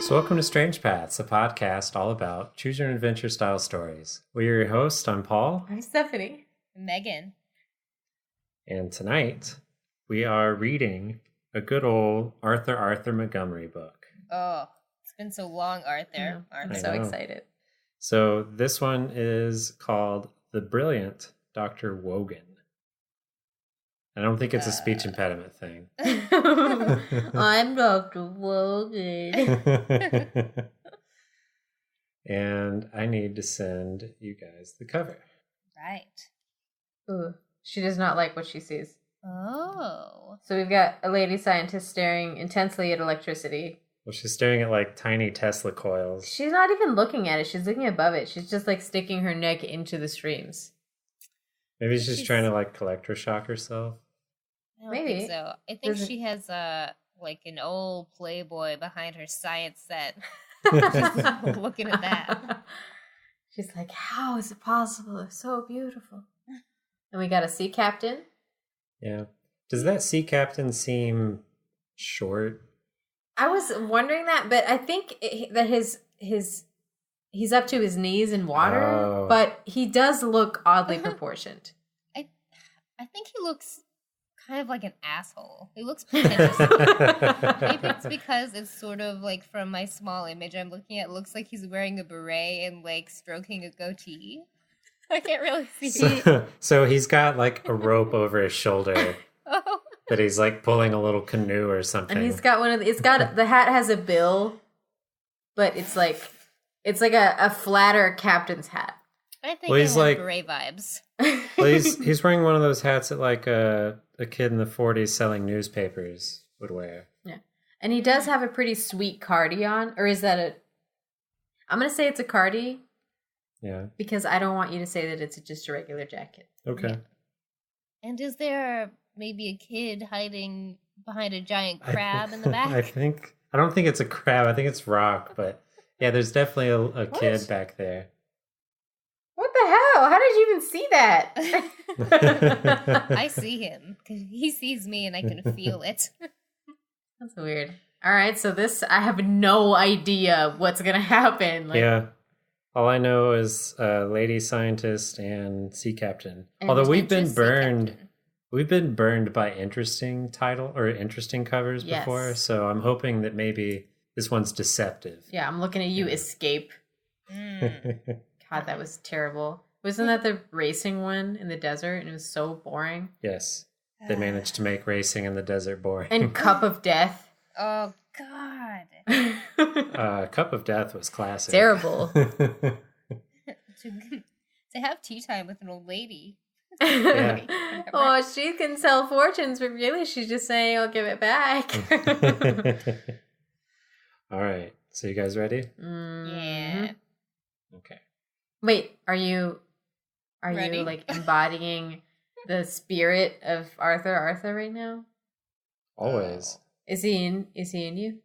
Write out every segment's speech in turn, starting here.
So welcome to Strange Paths, a podcast all about choose your adventure style stories. We're your hosts. I'm Paul. I'm Stephanie. Megan. And tonight we are reading a good old Arthur Montgomery book. Oh, it's been so long, Arthur. Yeah, I'm Arthur. so excited. So this one is called The Brilliant Dr. Wogan. I don't think it's a speech impediment thing. I'm Dr. Wogan. And I need to send you guys the cover. Right. Ooh, she does not like what she sees. Oh. So we've got a lady scientist staring intensely at electricity. Well, she's staring at like tiny Tesla coils. She's not even looking at it. She's looking above it. She's just like sticking her neck into the streams. Maybe she's trying to like electroshock herself. I don't Maybe. think so. I think she has like an old Playboy behind her science set. Just looking at that. She's like, how is it possible? It's so beautiful. And we got a sea captain. Yeah. Does that sea captain seem short? I was wondering that, but I think that he's up to his knees in water, but he does look oddly proportioned. I think he looks kind of like an asshole. He looks pretentious. Maybe it's because it's sort of like from my small image I'm looking at, it looks like he's wearing a beret and like stroking a goatee. I can't really see. So he's got like a rope over his shoulder Oh. that he's like pulling a little canoe or something. And he's got the hat has a bill, but it's like a flatter captain's hat. I think Well, it he's has like- beret vibes. Well, he's wearing one of those hats that like a kid in the 40s selling newspapers would wear. Yeah. And he does have a pretty sweet cardi on, or is that I'm going to say it's a cardi. Yeah. Because I don't want you to say that it's just a regular jacket. Okay. Yeah. And is there maybe a kid hiding behind a giant crab in the back? I don't think it's a crab. I think it's rock, but yeah, there's definitely a kid back there. What the hell? How did you even see that? I see him because he sees me and I can feel it. That's weird. All right, so I have no idea what's going to happen. Yeah. All I know is lady scientist and sea captain. And Although we've been Sea burned. captain. We've been burned by interesting covers Yes. before, so I'm hoping that maybe this one's deceptive. Yeah, I'm looking at you, Escape. God, that was terrible. Wasn't that the racing one in the desert? And it was so boring. Yes. They managed to make racing in the desert boring. And Cup of Death. Oh, God. Cup of Death was classic. Terrible. To have tea time with an old lady. Yeah. Oh, she can sell fortunes, but really she's just saying, I'll give it back. All right. So you guys ready? Yeah. Okay. Wait, are you Ready? like embodying the spirit of Arthur right now? Always. Is he in you?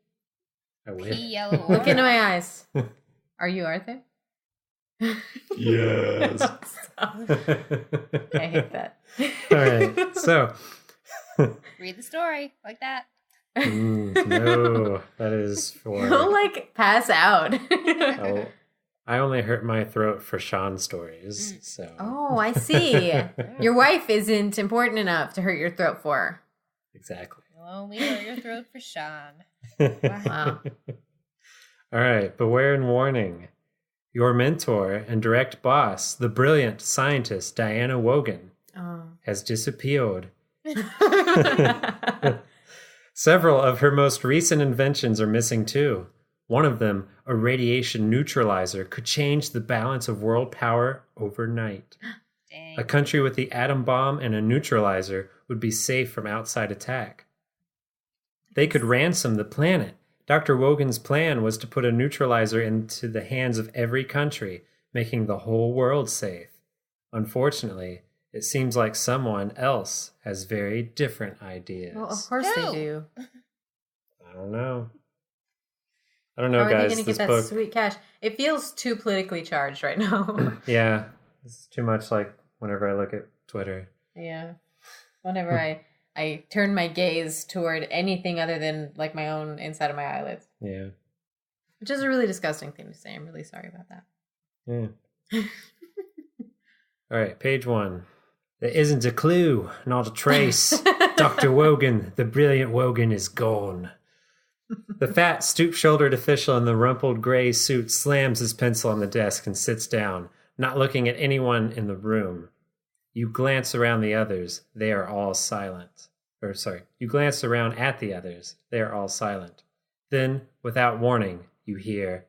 I Pea wish. yellow. Look into my eyes. Are you Arthur? Yes. I hate that. All right. So. Read the story like that. No, that is for. You'll like pass out. Oh, I only hurt my throat for Sean stories. So. Oh, I see. Your wife isn't important enough to hurt your throat for. Exactly. Oh, we hurt your throat for Sean. Wow. All right. Beware and warning. Your mentor and direct boss, the brilliant scientist Diana Wogan, has disappeared. Several of her most recent inventions are missing too. One of them, a radiation neutralizer, could change the balance of world power overnight. Dang. A country with the atom bomb and a neutralizer would be safe from outside attack. They could ransom the planet. Dr. Wogan's plan was to put a neutralizer into the hands of every country, making the whole world safe. Unfortunately, it seems like someone else has very different ideas. Well, of course No. they do. I don't know. How guys. are they going to This get that book, sweet cash? It feels too politically charged right now. yeah, it's too much like whenever I look at Twitter. Yeah. Whenever I turn my gaze toward anything other than like my own inside of my eyelids. Yeah. Which is a really disgusting thing to say. I'm really sorry about that. Yeah. All right, page 1. There isn't a clue, not a trace. Dr. Wogan, the brilliant Wogan, is gone. The fat, stoop-shouldered official in the rumpled gray suit slams his pencil on the desk and sits down, not looking at anyone in the room. You glance around the others. They are all silent. You glance around at the others. They are all silent. Then, without warning, you hear,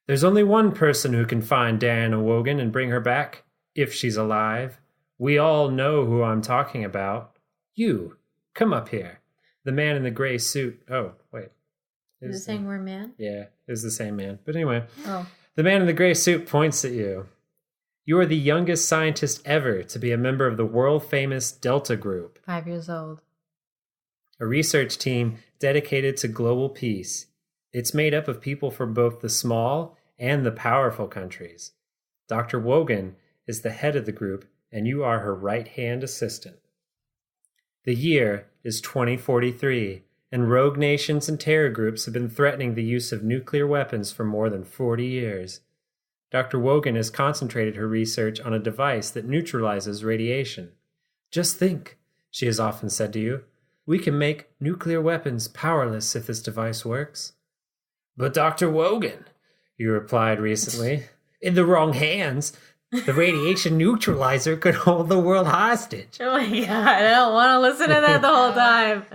"There's only one person who can find Diana Wogan and bring her back, if she's alive. We all know who I'm talking about. You, come up here." The man in the gray suit. Oh, wait. Is it saying we're man? Yeah, it was the same man. But anyway. Oh. The man in the gray suit points at you. You are the youngest scientist ever to be a member of the world-famous Delta Group. 5 years old. A research team dedicated to global peace. It's made up of people from both the small and the powerful countries. Dr. Wogan is the head of the group, and you are her right-hand assistant. The year is 2043, and rogue nations and terror groups have been threatening the use of nuclear weapons for more than 40 years. Dr. Wogan has concentrated her research on a device that neutralizes radiation. "Just think," she has often said to you, "we can make nuclear weapons powerless if this device works." "But Dr. Wogan," you replied recently, "in the wrong hands, the radiation neutralizer could hold the world hostage. Oh my god, I don't want to listen to that the whole time.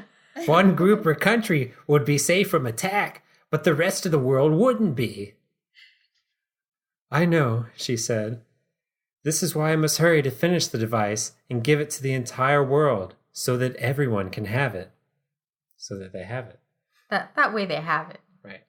One group or country would be safe from attack, but the rest of the world wouldn't be." "I know," she said. "This is why I must hurry to finish the device and give it to the entire world so that everyone can have it." So that they have it. That way they have it. Right.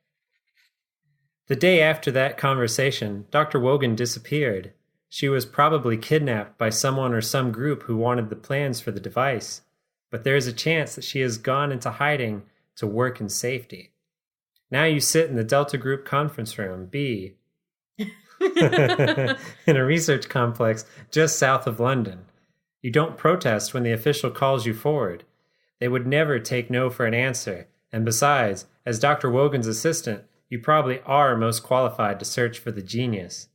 The day after that conversation, Dr. Wogan disappeared. She was probably kidnapped by someone or some group who wanted the plans for the device, but there is a chance that she has gone into hiding to work in safety. Now you sit in the Delta Group conference room, B, in a research complex just south of London. You don't protest when the official calls you forward. They would never take no for an answer, and besides, as Dr. Wogan's assistant, you probably are most qualified to search for the genius.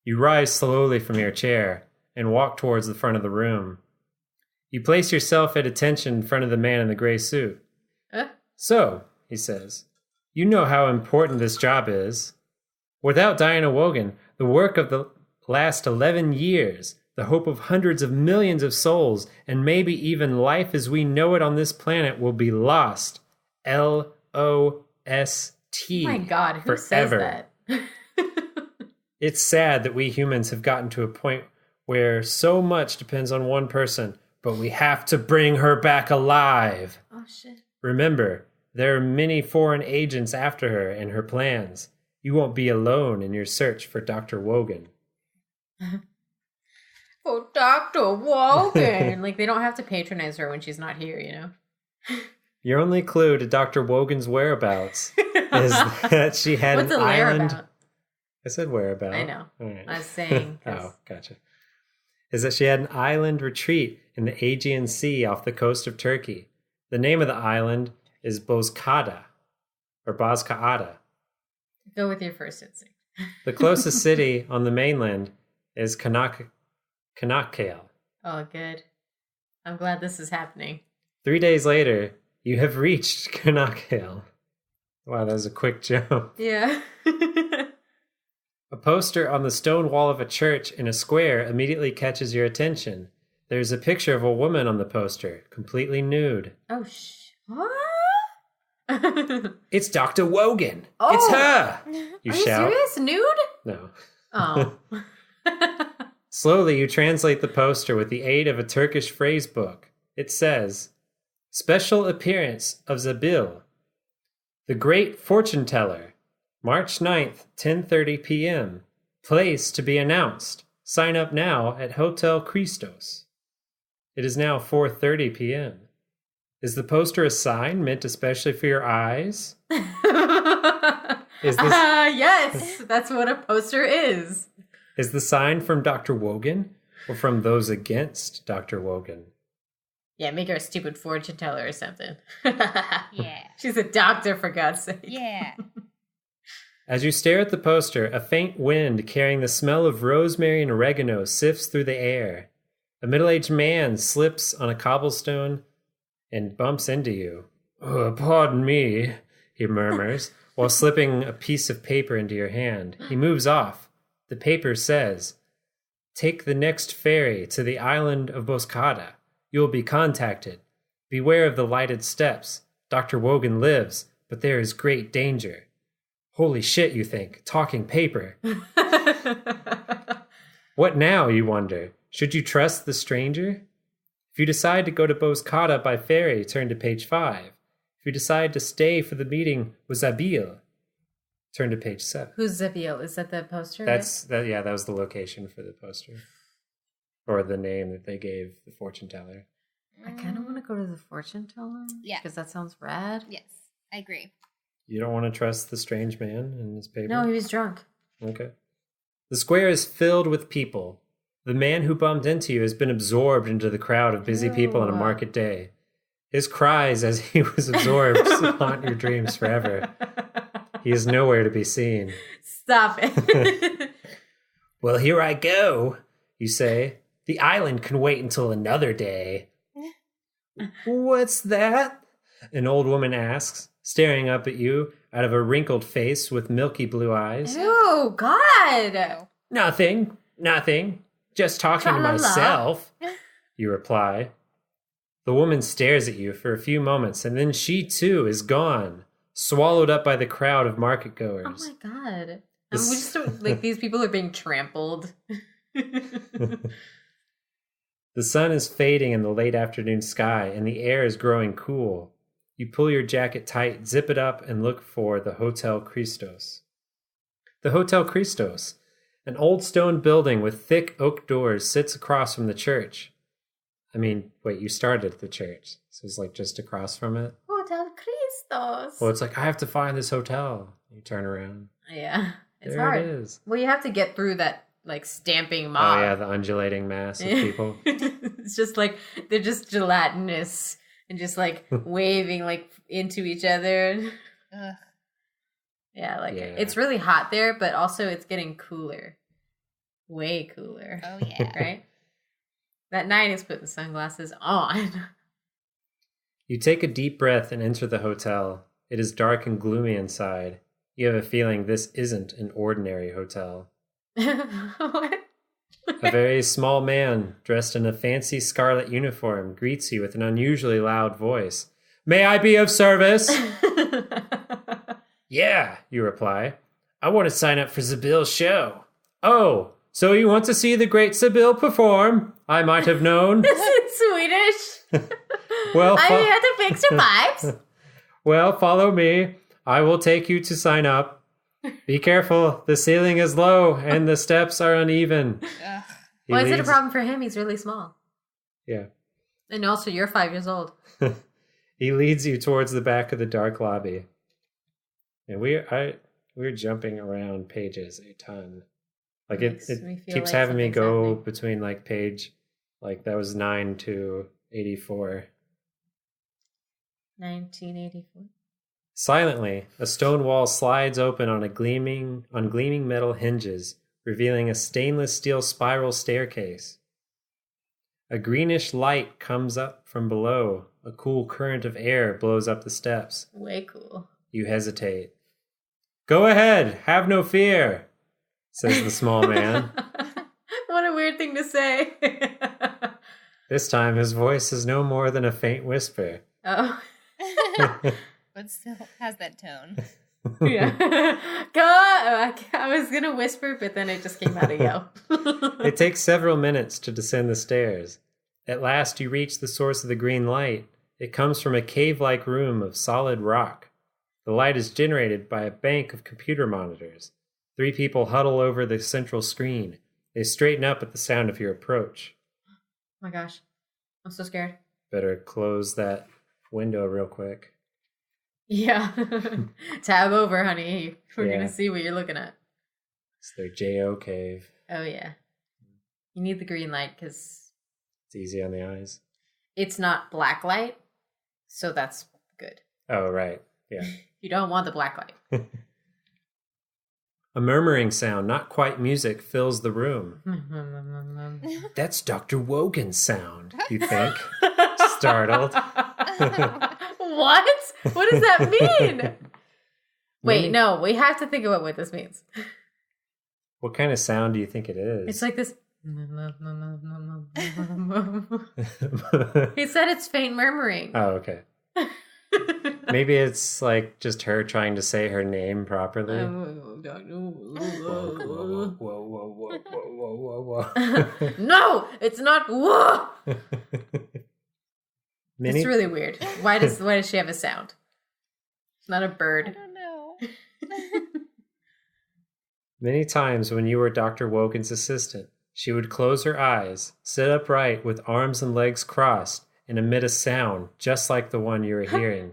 You rise slowly from your chair and walk towards the front of the room. You place yourself at attention in front of the man in the gray suit. "So," he says, "you know how important this job is. Without Diana Wogan, the work of the last 11 years, the hope of hundreds of millions of souls, and maybe even life as we know it on this planet will be lost. L-O-S-T. Oh my god, who forever. says that? It's sad that we humans have gotten to a point where so much depends on one person, but we have to bring her back alive. Oh shit. Remember, there are many foreign agents after her and her plans. You won't be alone in your search for Dr. Wogan." Oh, Dr. Wogan. Like, they don't have to patronize her when she's not here, you know? Your only clue to Dr. Wogan's whereabouts is that she had What's an a island. whereabout? I said whereabout. I know. All right. I was saying. Oh, gotcha. Is that she had an island retreat in the Aegean Sea off the coast of Turkey. The name of the island is Bozcaada, or Bozcaada. Go with your first instinct. The closest city on the mainland is Canakkale. Oh, good. I'm glad this is happening. 3 days later, you have reached Canakkale. Wow, that was a quick jump. Yeah. A poster on the stone wall of a church in a square immediately catches your attention. There's a picture of a woman on the poster, completely nude. Oh, what? It's Dr. Wogan. Oh. It's her. You Are shout. you serious? Nude? No. Oh. Slowly, you translate the poster with the aid of a Turkish phrase book. It says, "Special appearance of Zabil, the great fortune teller, March 9th, 10:30 p.m. Place to be announced. Sign up now at Hotel Christos." It is now 4:30 p.m. Is the poster a sign meant especially for your eyes? Yes, that's what a poster is. Is the sign from Dr. Wogan or from those against Dr. Wogan? Yeah, make her a stupid fortune teller or something. Yeah. She's a doctor, for God's sake. Yeah. As you stare at the poster, a faint wind carrying the smell of rosemary and oregano sifts through the air. A middle-aged man slips on a cobblestone and bumps into you. "Oh, pardon me," he murmurs, while slipping a piece of paper into your hand. He moves off. The paper says, "Take the next ferry to the island of Boscada. You will be contacted. Beware of the lighted steps. Dr. Wogan lives, but there is great danger." Holy shit, you think. Talking paper. What now, you wonder? Should you trust the stranger? If you decide to go to Boscada by ferry, turn to page 5. If you decide to stay for the meeting with Zabil, turn to page 7. Who's Zabil? Is that the poster? That was the location for the poster. Or the name that they gave the fortune teller. I kind of want to go to the fortune teller. Yeah. Because that sounds rad. Yes, I agree. You don't want to trust the strange man and his paper? No, he was drunk. Okay. The square is filled with people. The man who bumped into you has been absorbed into the crowd of busy people on a market day. His cries as he was absorbed haunt your dreams forever. He is nowhere to be seen. Stop it. Well, here I go, you say. The island can wait until another day. What's that? An old woman asks, staring up at you out of a wrinkled face with milky blue eyes. Oh, God. Nothing. Just talking to myself, you reply. The woman stares at you for a few moments, and then she, too, is gone, swallowed up by the crowd of market-goers. Oh, my God. We just like, these people are being trampled. The sun is fading in the late afternoon sky, and the air is growing cool. You pull your jacket tight, zip it up, and look for the Hotel Christos. The Hotel Christos, an old stone building with thick oak doors, sits across from the church. I mean, wait, you started at the church, so it's like just across from it? Hotel Christos. Well, it's like, I have to find this hotel. You turn around. Yeah, it's there hard. It is. Well, you have to get through that, like, stamping mob. Oh, yeah, the undulating mass of people. It's just like, they're just gelatinous and just, like, waving, like, into each other. Ugh. Yeah, it's really hot there, but also it's getting cooler. Way cooler. Oh, yeah. Right? That night is putting sunglasses on. You take a deep breath and enter the hotel. It is dark and gloomy inside. You have a feeling this isn't an ordinary hotel. What? A very small man, dressed in a fancy scarlet uniform, greets you with an unusually loud voice. "May I be of service?" "Yeah," you reply. "I want to sign up for Zabil's show." "Oh, so you want to see the great Zabil perform? I might have known." This is Swedish. Well, I'm here to fix your pipes. Well, follow me. I will take you to sign up. Be careful. The ceiling is low and the steps are uneven. Ugh. Why is it a problem for him? He's really small. Yeah. And also, you're 5 years old. He leads you towards the back of the dark lobby. And we're jumping around pages a ton. Like it keeps like having me something's go happening. between like page, like that was 9 to 84. 1984. Silently, a stone wall slides open on gleaming metal hinges, revealing a stainless steel spiral staircase. A greenish light comes up from below. A cool current of air blows up the steps. Way cool. You hesitate. "Go ahead, have no fear," says the small man. What a weird thing to say. This time his voice is no more than a faint whisper. Oh. But still has that tone. Yeah. Go. I was going to whisper, but then it just came out of yo. It takes several minutes to descend the stairs. At last you reach the source of the green light. It comes from a cave-like room of solid rock. The light is generated by a bank of computer monitors. 3 people huddle over the central screen. They straighten up at the sound of your approach. Oh my gosh. I'm so scared. Better close that window real quick. Yeah. Tab over, honey. We're Yeah. going to see what you're looking at. It's their J.O. cave. Oh, yeah. You need the green light because It's easy on the eyes. it's not black light. So that's good. Oh, right. Yeah. You don't want the black light. A murmuring sound, not quite music, fills the room. That's Dr. Wogan's sound, you think, startled. What? What does that mean? Wait, no, we have to think about what this means. What kind of sound do you think it is? It's like this. He said it's faint murmuring. Oh, okay. Maybe it's like just her trying to say her name properly. No, it's not. Whoa! Minnie? It's really weird. Why does she have a sound? It's not a bird. I don't know. Many times when you were Dr. Wogan's assistant, she would close her eyes, sit upright with arms and legs crossed, and emit a sound just like the one you were hearing.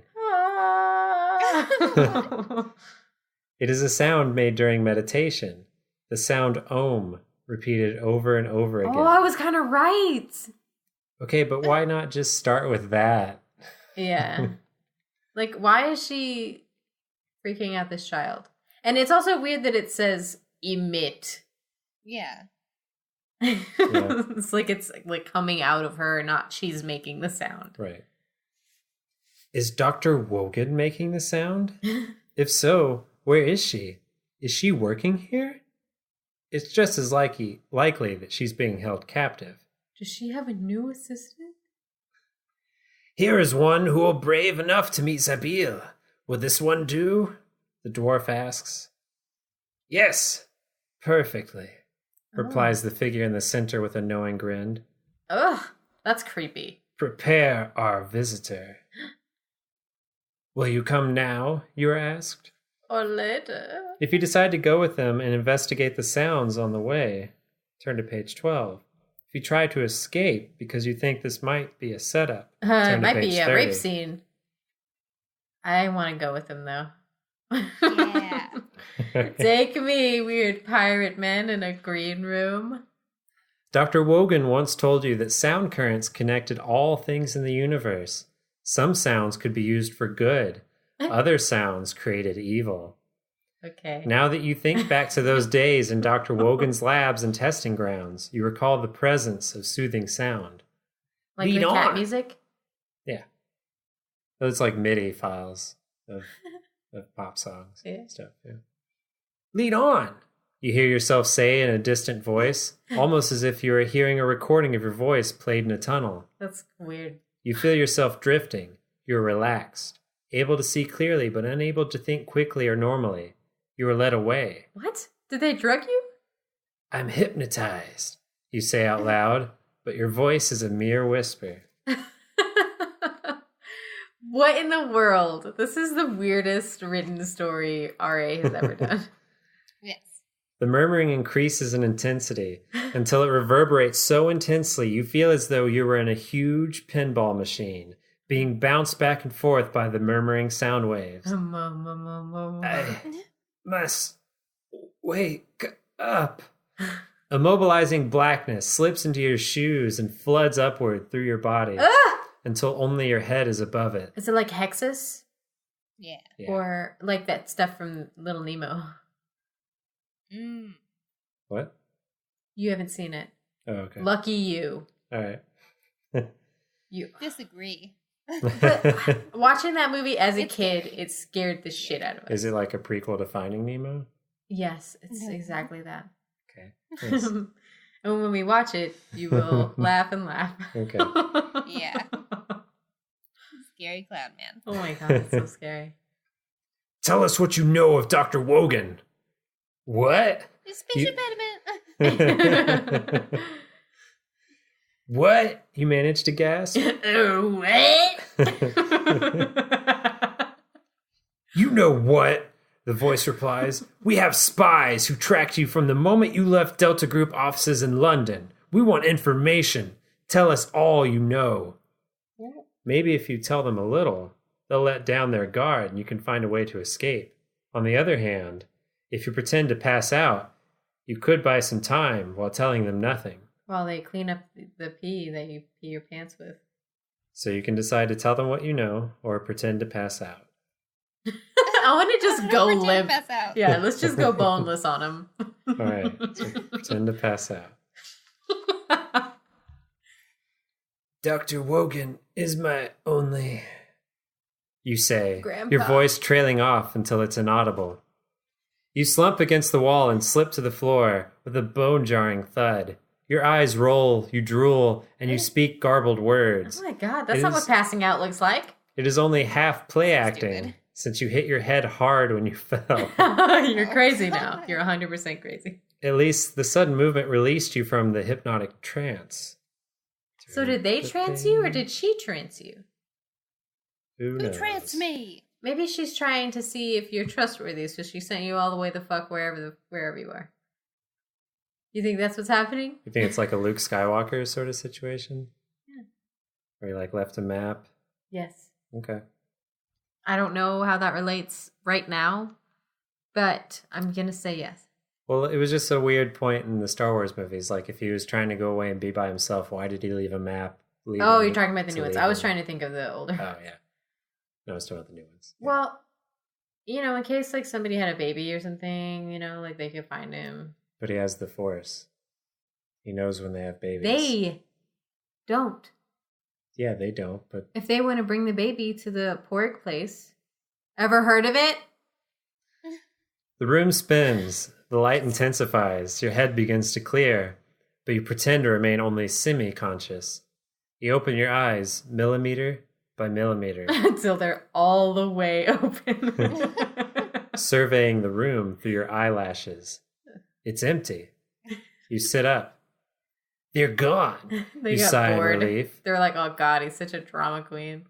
It is a sound made during meditation. The sound Om, repeated over and over again. Oh, I was kind of right. Okay, but why not just start with that? Yeah. Like, why is she freaking out this child? And it's also weird that it says emit. Yeah. It's like it's like coming out of her, not she's making the sound. Right. Is Dr. Wogan making the sound? If so, where is she? Is she working here? It's just as likely that she's being held captive. Does she have a new assistant? Here is one who will brave enough to meet Zabil. Will this one do? The dwarf asks. Yes, perfectly, replies the figure in the center with a knowing grin. Ugh, that's creepy. Prepare our visitor. Will you come now, you are asked? Or later. If you decide to go with them and investigate the sounds on the way, turn to page 12. If you try to escape because you think this might be a setup, It turn to might page be a 30. rape scene. I want to go with him, though. Yeah. Take me, weird pirate man in a green room. Dr. Wogan once told you that sound currents connected all things in the universe. Some sounds could be used for good. Other sounds created evil. Okay. Now that you think back to those days in Dr. Wogan's labs and testing grounds, you recall the presence of soothing sound. Like Lead the cat on. music? Yeah. Those like MIDI files of pop songs Yeah. and stuff. Yeah. Lead on, you hear yourself say in a distant voice, almost as if you were hearing a recording of your voice played in a tunnel. That's weird. You feel yourself drifting. You're relaxed, able to see clearly but unable to think quickly or normally. You are led away. What? Did they drug you? I'm hypnotized, you say out loud, but your voice is a mere whisper. What in the world? This is the weirdest written story RA has ever done. Yes. The murmuring increases in intensity until it reverberates so intensely you feel as though you were in a huge pinball machine, being bounced back and forth by the murmuring sound waves. I must wake up. Immobilizing blackness slips into your shoes and floods upward through your body until only your head is above it. Is it like Hexus? Yeah. Yeah. Or like that stuff from Little Nemo? Mm. What? You haven't seen it. Oh, okay. Lucky you. All right. You. Disagree. But watching that movie as a kid, it scared the shit out of us. Is it like a prequel to Finding Nemo? Yes, it's exactly that. Okay. Nice. And when we watch it, you will laugh and laugh. Okay. Yeah. Scary clown man. Oh my god, it's so scary. Tell us what you know of Dr. Wogan. What? His speech impediment. What? You managed to gasp? What? You know what? The voice replies. We have spies who tracked you from the moment you left Delta Group offices in London. We want information. Tell us all you know. Maybe if you tell them a little, they'll let down their guard and you can find a way to escape. On the other hand, if you pretend to pass out, you could buy some time while telling them nothing. While they clean up the pee that you pee your pants with. So you can decide to tell them what you know or pretend to pass out. I want to just go Pretend to limp. pass out. Yeah, let's just go boneless on him. All right. So pretend to pass out. Dr. Wogan is my only... You say, Grandpa. your voice trailing off until it's inaudible. You slump against the wall and slip to the floor with a bone-jarring thud. Your eyes roll, you drool, and you speak garbled words. Oh my god, that's It not is- what passing out looks like. It is only half play acting, Stupid. since you hit your head hard when you fell. You're crazy now. You're 100% crazy. At least the sudden movement released you from the hypnotic trance. So did they trance you or did she trance you? Who Who knows? tranced me? Maybe she's trying to see if you're trustworthy, so she sent you all the way the fuck wherever you are. You think that's what's happening? You think it's like a Luke Skywalker sort of situation? Yeah. Where he like left a map? Yes. Okay. I don't know how that relates right now, but I'm gonna say yes. Well, it was just a weird point in the Star Wars movies. Like, if he was trying to go away and be by himself, why did he leave a map? Oh, you're talking about the new ones. I was trying to think of the older. Oh, yeah. No, I was talking about the new ones. Yeah. Well, in case like somebody had a baby or something, like they could find him. But he has the Force. He knows when they have babies. They don't. Yeah, they don't, but... If they want to bring the baby to the pork place, ever heard of it? The room spins. The light intensifies. Your head begins to clear, but you pretend to remain only semi-conscious. You open your eyes, millimeter by millimeter, Until they're all the way open. surveying the room through your eyelashes. It's empty. You sit up. They're gone. They You got sigh in bored. relief. They're like, oh god, he's such a drama queen.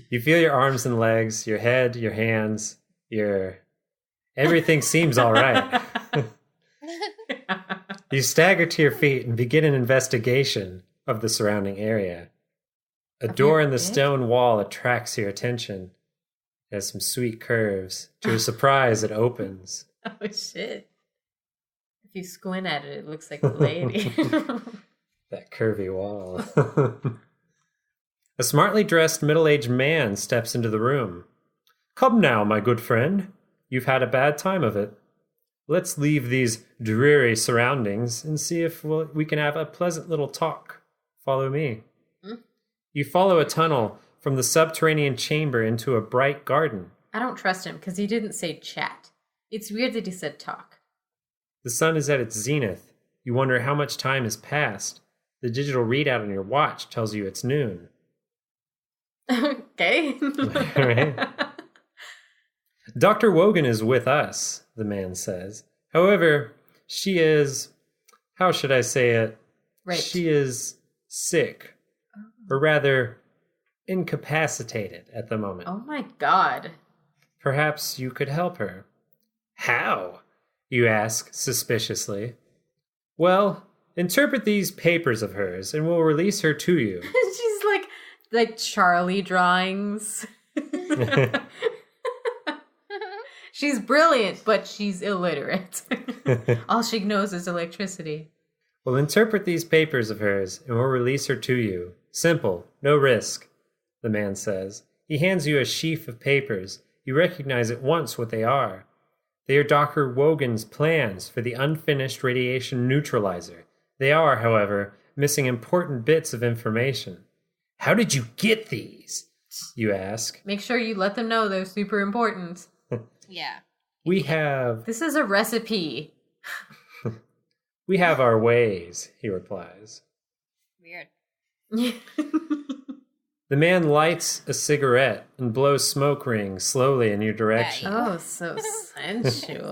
You feel your arms and legs, your head, your hands, everything seems all right. You stagger to your feet and begin an investigation of the surrounding area. A Of door your in the bed? stone wall attracts your attention. It has some sweet curves. To your surprise, it opens. Oh shit. If you squint at it, it looks like a lady. That curvy wall. A smartly dressed middle-aged man steps into the room. Come now, my good friend. You've had a bad time of it. Let's leave these dreary surroundings and see if we can have a pleasant little talk. Follow me. You follow a tunnel from the subterranean chamber into a bright garden. I don't trust him because he didn't say chat. It's weird that he said talk. The sun is at its zenith. You wonder how much time has passed. The digital readout on your watch tells you it's noon. Okay. Right. Dr. Wogan is with us, the man says. However, she is, how should I say it? Right. She is sick, or rather, incapacitated at the moment. Oh my god. Perhaps you could help her. How? You ask suspiciously. Well, interpret these papers of hers, and we'll release her to you. She's like Charlie drawings. She's brilliant, but she's illiterate. All she knows is electricity. We'll interpret these papers of hers, and we'll release her to you. Simple, no risk, the man says. He hands you a sheaf of papers. You recognize at once what they are. They are Dr. Wogan's plans for the unfinished radiation neutralizer. They are, however, missing important bits of information. How did you get these? You ask. Make sure you let them know they're super important. Yeah. We have This is a recipe. our ways, he replies. Weird. The man lights a cigarette and blows smoke rings slowly in your direction. Oh, so sensual.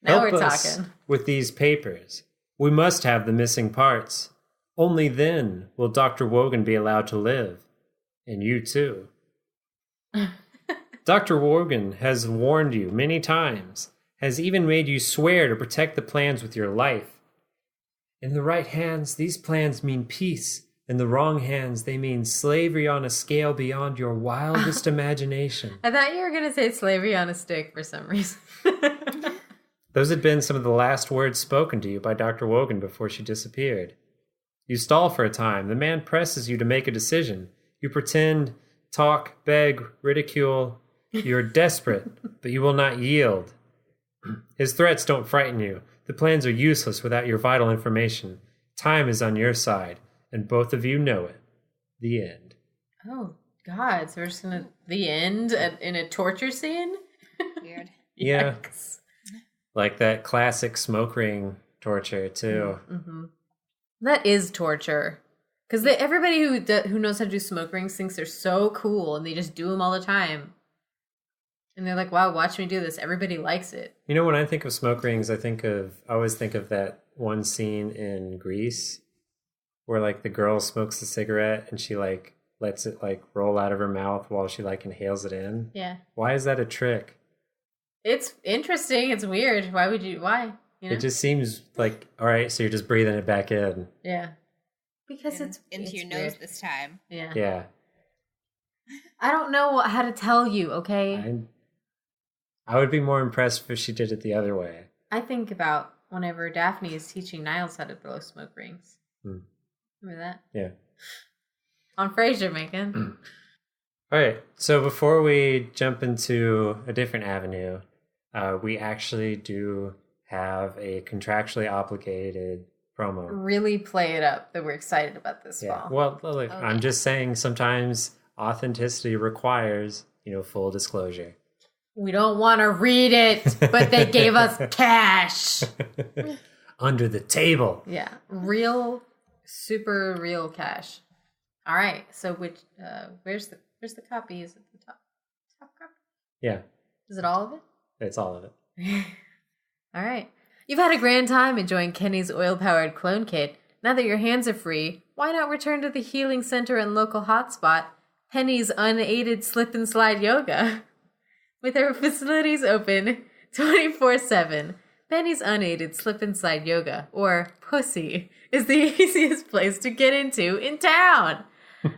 Now Help we're us talking. with these papers. We must have the missing parts. Only then will Dr. Wogan be allowed to live. And you too. Dr. Wogan has warned you many times, has even made you swear to protect the plans with your life. In the right hands, these plans mean peace. In the wrong hands, they mean slavery on a scale beyond your wildest imagination. I thought you were going to say slavery on a stick for some reason. Those had been some of the last words spoken to you by Dr. Wogan before she disappeared. You stall for a time. The man presses you to make a decision. You pretend talk, beg, ridicule. You're desperate, but you will not yield. His threats don't frighten you. The plans are useless without your vital information. Time is on your side, and both of you know it. The end. Oh, God. So we're just going to... The end in a torture scene? Weird. Yeah. Yikes. Like that classic smoke ring torture, too. Mm-hmm. That is torture. Because everybody who knows how to do smoke rings thinks they're so cool, and they just do them all the time. And they're like, wow, watch me do this. Everybody likes it. You know, when I think of smoke rings, I always think of that one scene in Grease where like the girl smokes a cigarette and she like lets it like roll out of her mouth while she like inhales it in. Yeah. Why is that a trick? It's interesting. It's weird. Why? You know? It just seems like, all right, so you're just breathing it back in. Yeah. Because Into it's your weird. nose this time. Yeah. Yeah. I don't know how to tell you, okay? I would be more impressed if she did it the other way. I think about whenever Daphne is teaching Niles how to blow smoke rings. Remember that? Yeah. On Frasier, Megan. All right. So before we jump into a different avenue, we actually do have a contractually obligated promo. Really play it up that we're excited about this fall. Well, look, I'm just saying sometimes authenticity requires, full disclosure. We don't want to read it, but they gave us cash. Under the table. Yeah. Real, super real cash. All right. So where's the copy? Is it the top copy? Yeah. Is it all of it? It's all of it. All right. You've had a grand time enjoying Kenny's oil-powered clone kit. Now that your hands are free, why not return to the healing center and local hotspot, Penny's unaided slip and slide yoga? With her facilities open 24/7, Penny's unaided slip and slide yoga, or Pussy, is the easiest place to get into in town.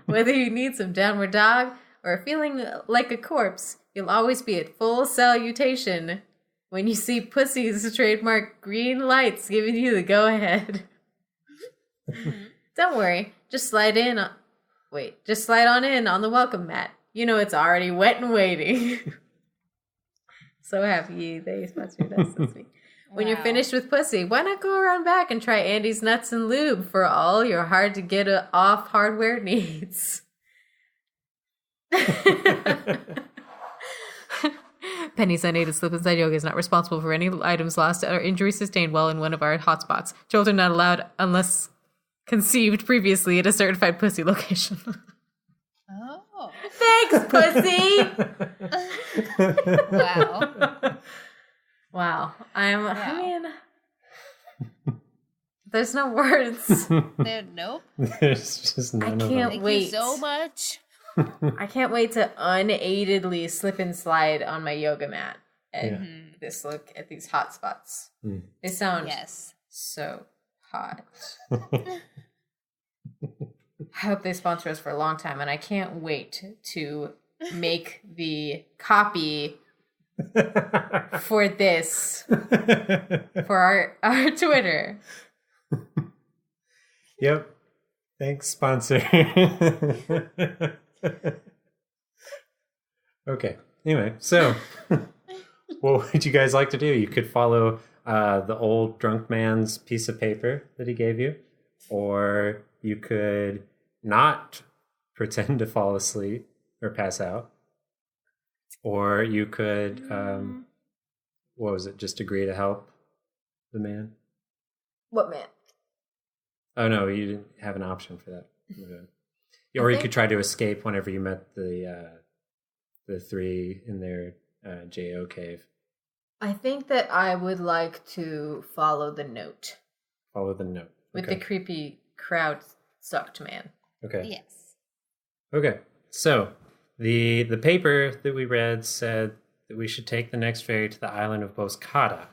Whether you need some downward dog or are feeling like a corpse, you'll always be at full salutation when you see Pussy's trademark green lights giving you the go-ahead. Don't worry, just slide on in on the welcome mat. You know it's already wet and waiting. So happy they sponsored us this week. When you're finished with Pussy, why not go around back and try Andy's Nuts and Lube for all your hard-to-get-off hardware needs. Penny's unaided slip and slide yoga is not responsible for any items lost or injury sustained while in one of our hotspots. Children not allowed unless conceived previously at a certified Pussy location. Oh. Thanks, Pussy! Wow. Wow. I mean, there's no words. Nope. There's just none of them. Thank wait. you so much. I can't wait to unaidedly slip and slide on my yoga mat and look at these hot spots. They sound so hot. I hope they sponsor us for a long time, and I can't wait to make the copy for this for our Twitter. Yep. Thanks, sponsor. Okay. Anyway, so what would you guys like to do? You could follow the old drunk man's piece of paper that he gave you, or you could not pretend to fall asleep or pass out, or you could what was it, just agree to help the man. What man? Oh no, you didn't have an option for that. Or you could try to escape whenever you met the three in their JO cave. I think that I would like to follow the note. Follow the note. With the creepy crowd sucked man. Okay. Yes. Okay. So the paper that we read said that we should take the next ferry to the island of Boscata,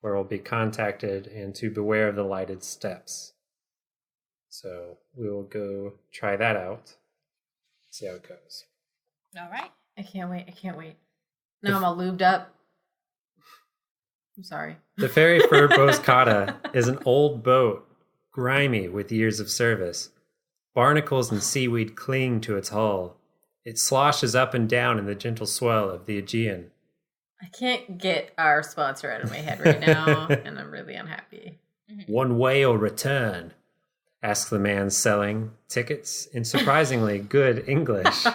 where we'll be contacted and to beware of the lighted steps. So we will go try that out. See how it goes. All right. I can't wait. Now I'm all lubed up. I'm sorry. The ferry for Boscata is an old boat, grimy with years of service. Barnacles and seaweed cling to its hull. It sloshes up and down in the gentle swell of the Aegean. I can't get our sponsor out of my head right now, and I'm really unhappy. One way or return? Asked the man selling tickets in surprisingly good English.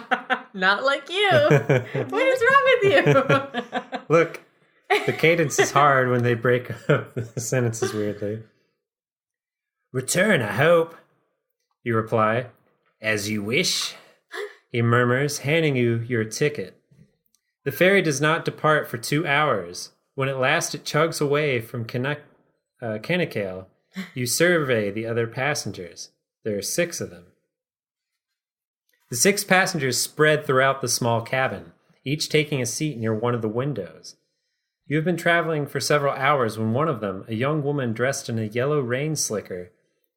Not like you. What is wrong with you? Look, the cadence is hard when they break up the sentences weirdly. Return, I hope, you reply. As you wish, he murmurs, handing you your ticket. The ferry does not depart for 2 hours. When at last it chugs away from Canacal, you survey the other passengers. There are 6 of them. The 6 passengers spread throughout the small cabin, each taking a seat near one of the windows. You have been traveling for several hours when one of them, a young woman dressed in a yellow rain slicker,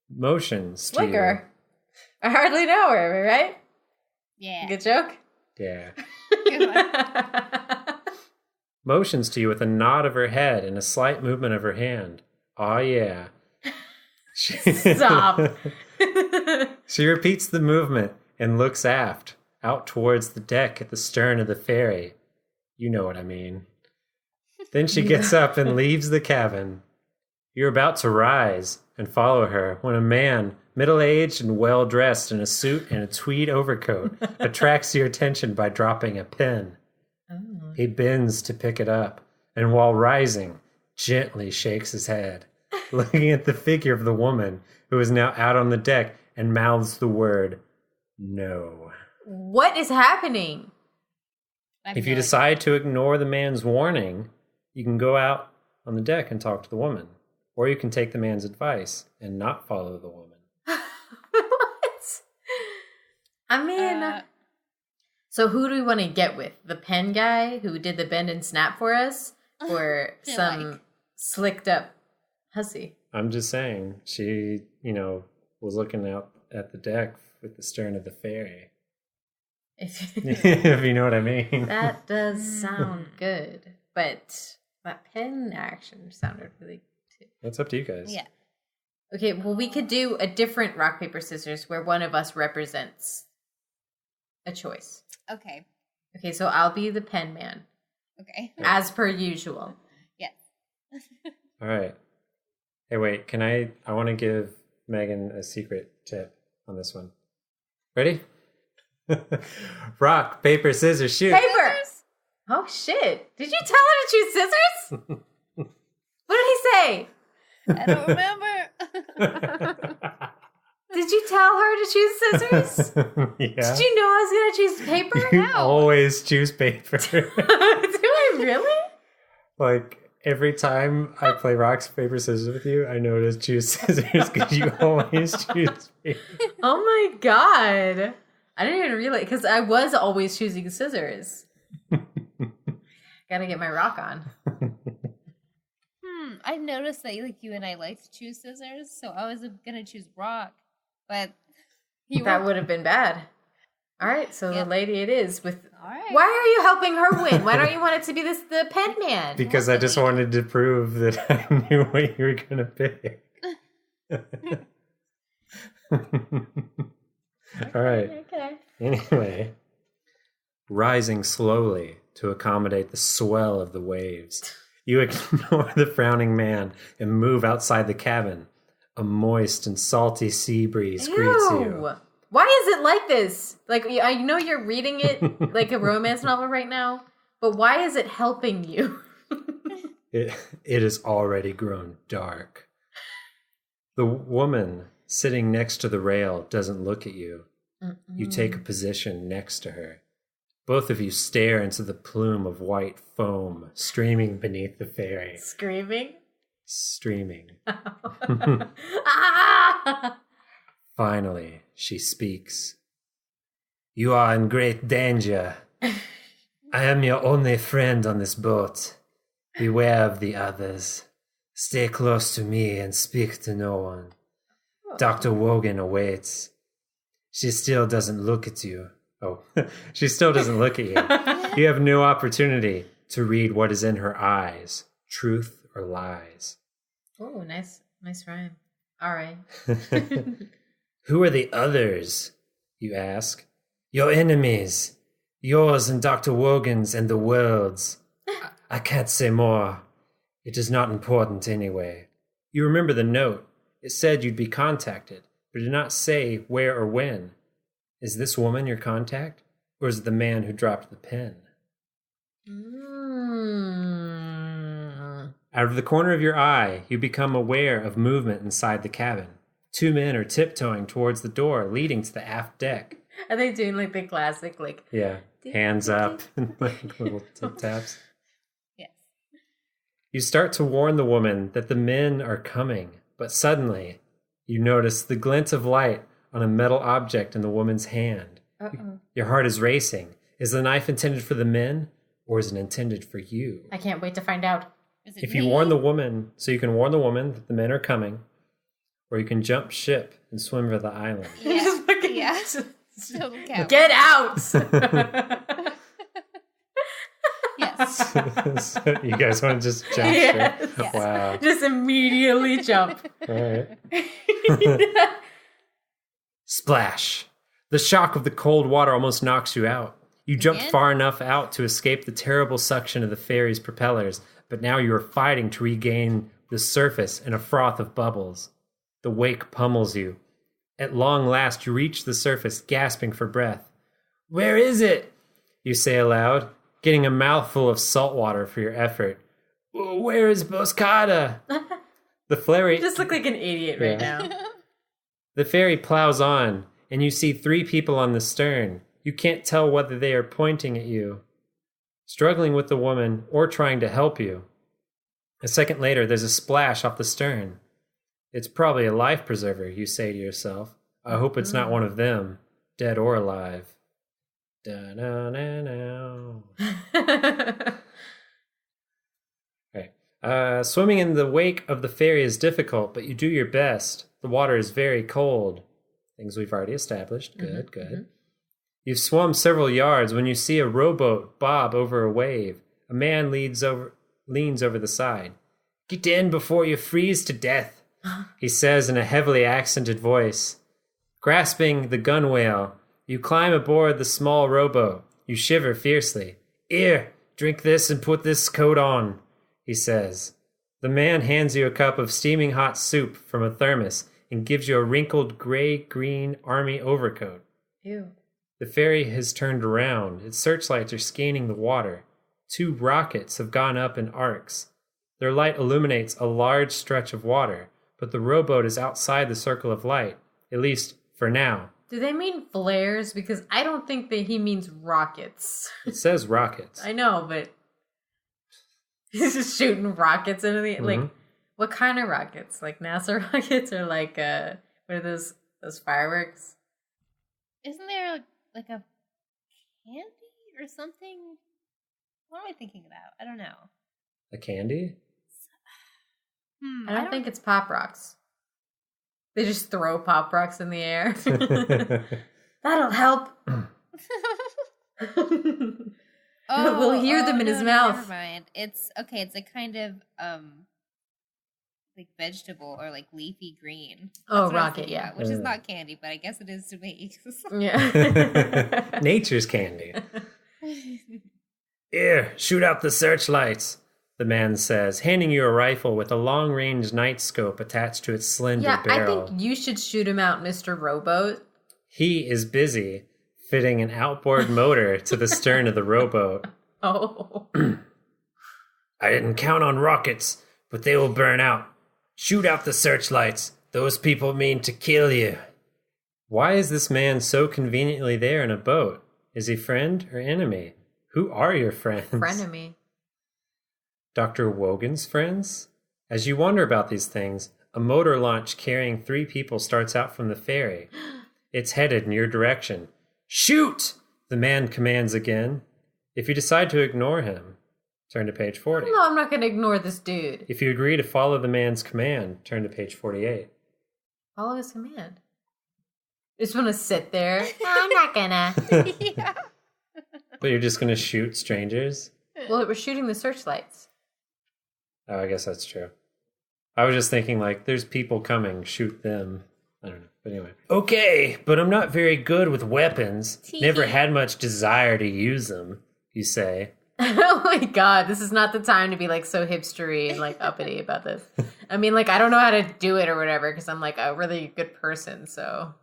motions to you. Slicker? I hardly know her, am I right? Yeah. Good joke? Yeah. Good one. Motions to you with a nod of her head and a slight movement of her hand. Aw, yeah. Stop. She repeats the movement and looks aft, out towards the deck at the stern of the ferry. You know what I mean. Then she gets up and leaves the cabin. You're about to rise and follow her when a man, middle-aged and well-dressed in a suit and a tweed overcoat, attracts your attention by dropping a pen. Oh. He bends to pick it up, and while rising, gently shakes his head, looking at the figure of the woman who is now out on the deck and mouths the word, no. What is happening? If you decide to ignore the man's warning, you can go out on the deck and talk to the woman. Or you can take the man's advice and not follow the woman. What? I mean, so who do we want to get with? The pen guy who did the bend and snap for us? Or some slicked up hussy? I'm just saying, she, was looking out at the deck with the stern of the ferry. If you know what I mean. That does sound good. But that pen action sounded really too. That's up to you guys. Yeah. Okay, well, we could do a different rock, paper, scissors where one of us represents a choice. Okay. Okay, so I'll be the pen man. Okay. As per usual. Yes. All right. Hey, wait, I want to give Megan a secret tip on this one. Ready? Rock, paper, scissors, shoot. Paper! Oh, shit. Did you tell her to choose scissors? What did he say? I don't remember. Did you tell her to choose scissors? Yeah. Did you know I was going to choose paper? You always choose paper. Do I really? Like, every time I play rocks, paper, scissors with you, I know to choose scissors because you always choose paper. Oh my god. I didn't even realize, because I was always choosing scissors. Gotta get my rock on. I noticed that you and I like to choose scissors, so I was gonna choose rock, but that would have been bad. All right, so the lady it is with. All right. Why are you helping her win? Why don't you want it to be the pen man? Because I just wanted to prove that I knew what you were gonna pick. All right. Okay. Anyway, rising slowly to accommodate the swell of the waves, you ignore the frowning man and move outside the cabin. A moist and salty sea breeze greets you. Why is it like this? Like, I know you're reading it like a romance novel right now, but why is it helping you? It has already grown dark. The woman sitting next to the rail doesn't look at you. You take a position next to her. Both of you stare into the plume of white foam streaming beneath the ferry. Screaming? Streaming. Ah! Finally, she speaks. You are in great danger. I am your only friend on this boat. Beware of the others. Stay close to me and speak to no one. Dr. Wogan awaits. She still doesn't look at you. Oh, she still doesn't look at you. You have no opportunity to read what is in her eyes, truth or lies. Oh, nice rhyme. All right. Who are the others, you ask? Your enemies. Yours and Dr. Wogan's and the world's. I can't say more. It is not important anyway. You remember the note. It said you'd be contacted, but did not say where or when. Is this woman your contact? Or is it the man who dropped the pen? Out of the corner of your eye, you become aware of movement inside the cabin. 2 men are tiptoeing towards the door leading to the aft deck. Are they doing like the classic, like... Yeah, hands up and like little tip taps. Yes. You start to warn the woman that the men are coming, but suddenly you notice the glint of light on a metal object in the woman's hand. Uh-oh. Your heart is racing. Is the knife intended for the men, or is it intended for you? I can't wait to find out. If you warn the woman, so you can warn the woman that the men are coming, or you can jump ship and swim for the island. Yeah. Total coward. Get out! Yes. So you guys want to just jump Yes. ship? Yes. Wow. Just immediately jump. All right. Splash. The shock of the cold water almost knocks you out. You jumped Again? far enough out to escape the terrible suction of the ferry's propellers, but now you are fighting to regain the surface in a froth of bubbles. The wake pummels you. At long last, you reach the surface, gasping for breath. Where is it? You say aloud, getting a mouthful of salt water for your effort. Where is Boscada? The ferry... You just look like an idiot right now. The ferry plows on, and you see 3 people on the stern. You can't tell whether they are pointing at you, struggling with the woman, or trying to help you. A second later, there's a splash off the stern. It's probably a life preserver, you say to yourself. I hope it's not one of them, dead or alive. Da-na-na-na. Okay. Swimming in the wake of the ferry is difficult, but you do your best. The water is very cold. Things we've already established. Good, good. Mm-hmm. You've swum several yards when you see a rowboat bob over a wave. A man leans over the side. Get in before you freeze to death, he says in a heavily accented voice. Grasping the gunwale, you climb aboard the small rowboat. You shiver fiercely. Here, drink this and put this coat on, he says. The man hands you a cup of steaming hot soup from a thermos and gives you a wrinkled gray-green army overcoat. Ew. The ferry has turned around. Its searchlights are scanning the water. 2 rockets have gone up in arcs. Their light illuminates a large stretch of water, but the rowboat is outside the circle of light, at least for now. Do they mean flares? Because I don't think that he means rockets. It says rockets. I know, but he's just shooting rockets into the... Like, what kind of rockets? Like NASA rockets or like, what are those fireworks? Isn't there like a candy or something? What am I thinking about? I don't know. A candy? I don't think it's Pop Rocks. They just throw Pop Rocks in the air. That'll help. We'll hear them in his mouth. Never mind. It's okay. It's a kind of like vegetable or like leafy green. Oh, rocket, yeah. About, which is not candy, but I guess it is to me. Yeah. Nature's candy. Here, shoot out the searchlights, the man says, handing you a rifle with a long-range night scope attached to its slender barrel. I think you should shoot him out, Mr. Rowboat. He is busy fitting an outboard motor to the stern of the rowboat. Oh. I didn't count on rockets, but they will burn out. Shoot out the searchlights. Those people mean to kill you. Why is this man so conveniently there in a boat? Is he friend or enemy? Who are your friends? Frenemy. Dr. Wogan's friends? As you wonder about these things, a motor launch carrying 3 people starts out from the ferry. It's headed in your direction. Shoot! The man commands again. If you decide to ignore him, turn to page 40. No, I'm not going to ignore this dude. If you agree to follow the man's command, turn to page 48. Follow his command. I just want to sit there. No, I'm not gonna. Yeah. But you're just going to shoot strangers? Well, we're shooting the searchlights. Oh, I guess that's true. I was just thinking, like, there's people coming, shoot them. I don't know. But anyway. Okay, but I'm not very good with weapons. Never had much desire to use them, you say. Oh my god, this is not the time to be like so hipstery and like uppity about this. I mean, like, I don't know how to do it or whatever because I'm like a really good person, so.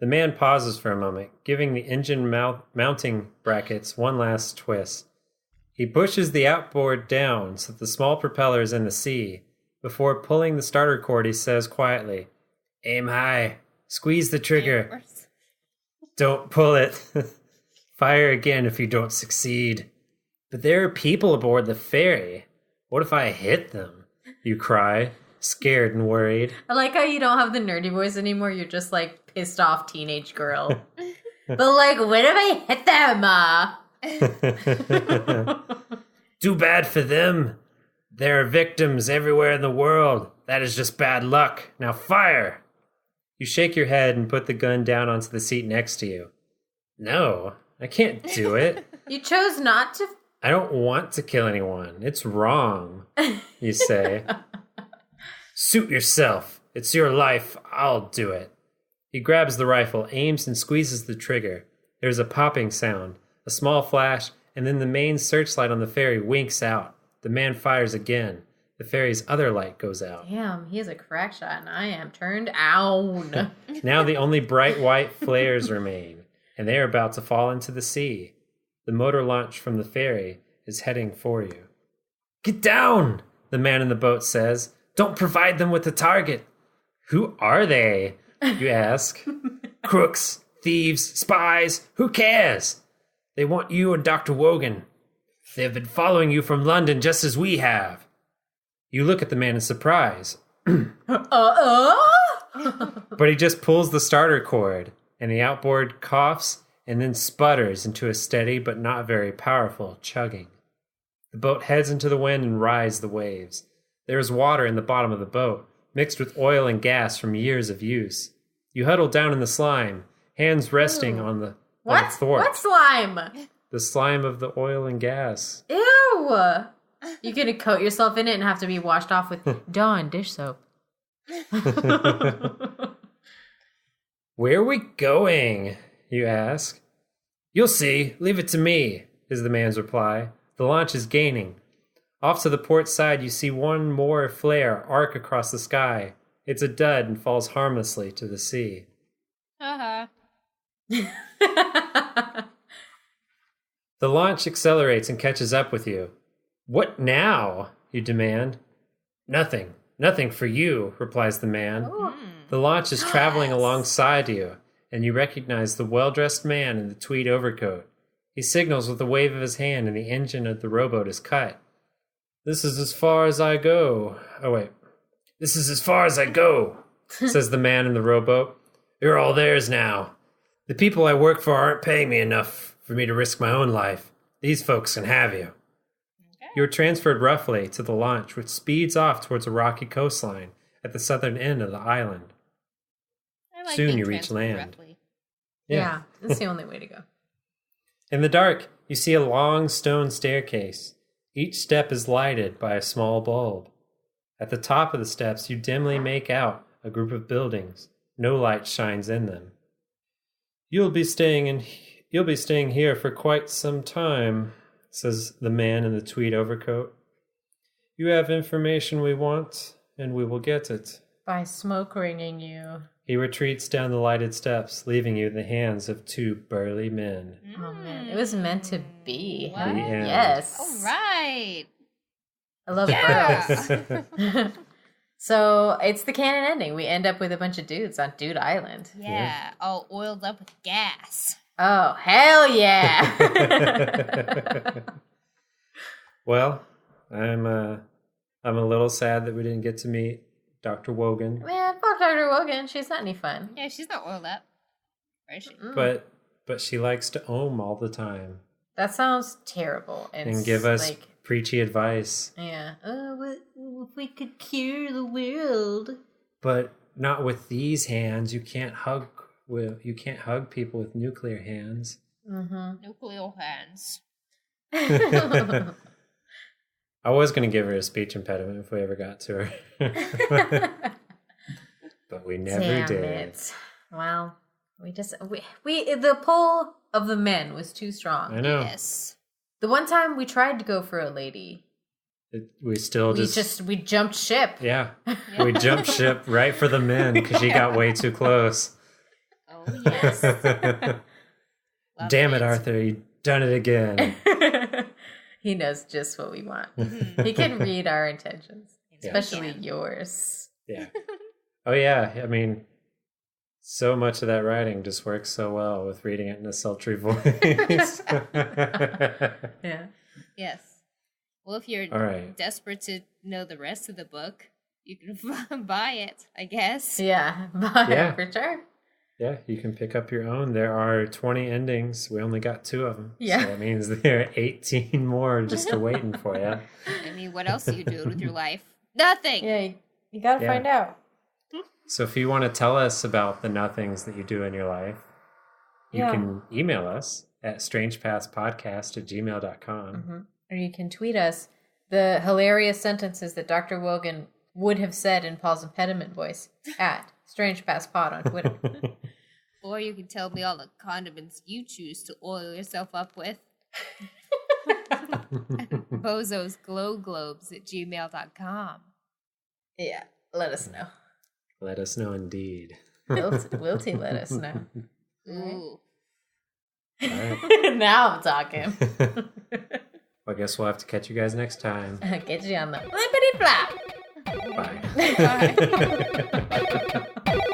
The man pauses for a moment, giving the engine mounting brackets one last twist. He pushes the outboard down so that the small propeller is in the sea. Before pulling the starter cord, he says quietly, "Aim high. Squeeze the trigger. Don't pull it. Fire again if you don't succeed." "But there are people aboard the ferry. What if I hit them?" you cry, scared and worried. I like how you don't have the nerdy voice anymore. You're just like pissed off teenage girl. But like, what if I hit them? Too bad for them. There are victims everywhere in the world. That is just bad luck. Now fire. You shake your head and put the gun down onto the seat next to you. "No, I can't do it. You chose not to. I don't want to kill anyone. It's wrong," you say. "Suit yourself. It's your life. I'll do it." He grabs the rifle, aims, and squeezes the trigger. There's a popping sound, a small flash, and then the main searchlight on the ferry winks out. The man fires again. The ferry's other light goes out. Damn, he has a crack shot and I am turned on. Now the only bright white flares remain, and they are about to fall into the sea. The motor launch from the ferry is heading for you. "Get down," the man in the boat says. "Don't provide them with a target." "Who are they?" you ask. "Crooks, thieves, spies, who cares? They want you and Dr. Wogan. They have been following you from London just as we have." You look at the man in surprise. But he just pulls the starter cord, and the outboard coughs and then sputters into a steady but not very powerful chugging. The boat heads into the wind and rides the waves. There is water in the bottom of the boat, mixed with oil and gas from years of use. You huddle down in the slime, hands resting on the thwart. What slime? The slime of the oil and gas. Ew! You're gonna coat yourself in it and have to be washed off with Dawn dish soap. "Where are we going?" you ask. "You'll see. Leave it to me," is the man's reply. The launch is gaining. Off to the port side, you see one more flare arc across the sky. It's a dud and falls harmlessly to the sea. Uh-huh. The launch accelerates and catches up with you. "What now?" you demand. Nothing for you," replies the man. The launch is traveling alongside you, and you recognize the well-dressed man in the tweed overcoat. He signals with a wave of his hand, and the engine of the rowboat is cut. This is as far as I go," says the man in the rowboat. "You're all theirs now. The people I work for aren't paying me enough for me to risk my own life. These folks can have you." You're transferred roughly to the launch, which speeds off towards a rocky coastline at the southern end of the island. Soon you reach land. Yeah, that's the only way to go. In the dark, you see a long stone staircase. Each step is lighted by a small bulb. At the top of the steps, you dimly make out a group of buildings. No light shines in them. You'll be staying here for quite some time," says the man in the tweed overcoat. "You have information we want, and we will get it." By smoke ringing you. He retreats down the lighted steps, leaving you in the hands of two burly men. Oh man, it was meant to be. What? The end. Yes. All right. I love it. So it's the canon ending. We end up with a bunch of dudes on Dude Island. Yeah, all oiled up with gas. Oh, hell yeah. Well, I'm a little sad that we didn't get to meet Dr. Wogan. Man, fuck Dr. Wogan. She's not any fun. Yeah, she's not oiled up. Or is she? But she likes to ohm all the time That sounds terrible. and give us preachy advice. Yeah. What if we could cure the world? But not with these hands. You can't hug people with nuclear hands. Mm-hmm. Nuclear hands. I was going to give her a speech impediment if we ever got to her. But we never Damn did. it. Well, we the pull of the men was too strong. I know. Yes. The one time we tried to go for a lady, We still we jumped ship. Yeah. We jumped ship right for the men because she got way too close. Oh, yes. Damn it, Arthur. You done it again. He knows just what we want. He can read our intentions, especially yours. Yeah. Oh, yeah. I mean, so much of that writing just works so well with reading it in a sultry voice. Yeah. Yes. Well, if you're All right. desperate to know the rest of the book, you can buy it, I guess. Yeah, but for sure. Yeah, you can pick up your own. There are 20 endings. We only got 2 of them. Yeah. So that means there are 18 more just waiting for you. I mean, what else do you do with your life? Nothing! Yeah, you gotta find out. So if you want to tell us about the nothings that you do in your life, you can email us at strangepathspodcast@gmail.com. Mm-hmm. Or you can tweet us the hilarious sentences that Dr. Wogan would have said in Paul's impediment voice at StrangePassPod on Twitter. Or you can tell me all the condiments you choose to oil yourself up with. Bozos Glow Globes at gmail.com. Yeah, let us know. Let us know indeed. Wilty, let us know. Ooh. All right. Now I'm talking. Well, I guess we'll have to catch you guys next time. Get you on the flippity flop. Bye. Bye.